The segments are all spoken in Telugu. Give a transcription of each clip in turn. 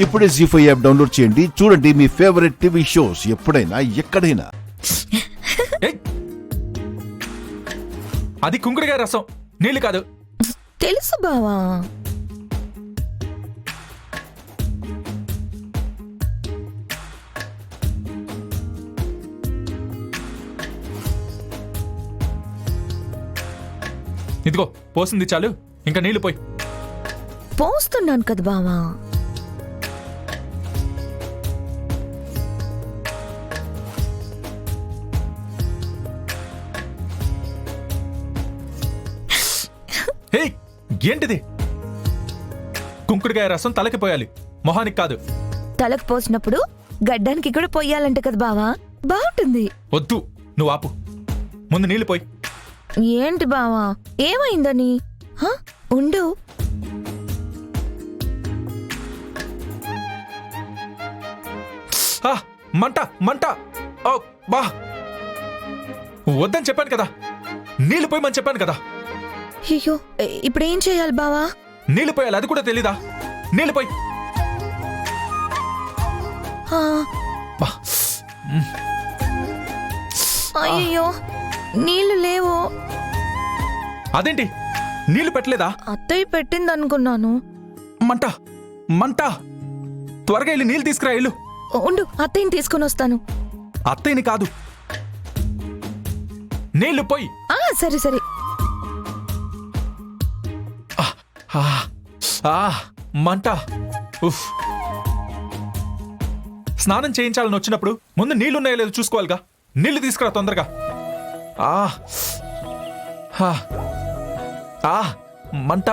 ఇప్పుడే జీ5 యాప్ డౌన్లోడ్ చేయండి. చూడండి మీ ఫేవరెట్ టీవీ షోస్ ఎప్పుడైనా ఎక్కడైనా. ఏయ్! అది కుంకుడుకాయ రసం, నీళ్ళు కాదు. తెలుసు బావా. ఇదిగో పోసింది చాలు, ఇంకా నీళ్లు పోయి. పోస్తున్నాను కదా బావా. హే, ఏంటిది? కుంకుడుకాయ రసం తలకి పోయాలి, మొహానికి కాదు. తలకు పోసినప్పుడు గడ్డానికి కూడా పొయ్యాలంట కదా బావా, బాగుంటుంది. వద్దు, నువ్వు ఆపు. ముందు నీళ్లు పోయి. ఏంటి బావా, ఏమైందని? ఉండు. మంట మంట. ఓ బా, వద్దని చెప్పాను కదా, నీళ్లు పోయమని చెప్పాను కదా. అయ్యో, ఇప్పుడేం చేయాలి బావా? నీళ్లు పోయాలి, అది కూడా తెలీదా? నీళ్లు పోయి. అయ్యో, నీళ్లు లేవు. అదేంటి, నీళ్లు పెట్టలేదా? అత్తయ్య పెట్టింది అనుకున్నాను. మంట మంట. త్వరగా వెళ్ళి నీళ్ళు తీసుకురా. ఇల్లు ఉండు, అత్తయ్యని తీసుకొని వస్తాను. అత్తయ్యని కాదు, నీళ్లు పోయి. సరే సరే. మంట. ఉఫ్. స్నానం చేయించాలని వచ్చినప్పుడు ముందు నీళ్లున్నాయో లేదో చూసుకోవాలిగా. నీళ్లు తీసుకురా తొందరగా. మంట.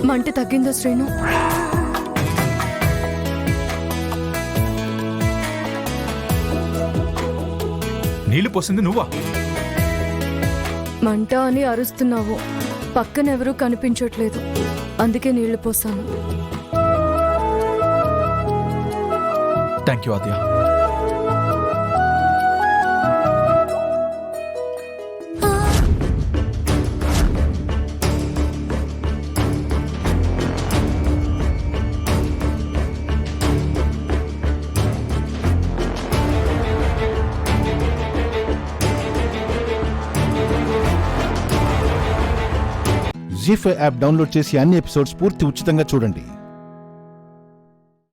మంట తగ్గిందా శ్రీను? నీళ్లు పోసింది నువ్వా? మంట అని అరుస్తున్నావు, పక్కనెవరూ కనిపించట్లేదు, అందుకే నీళ్లు పోసాను. Thank you Aadya. జీ5 యాప్ డౌన్లోడ్ చేసి అన్ని ఎపిసోడ్స్ పూర్తి ఉచితంగా చూడండి.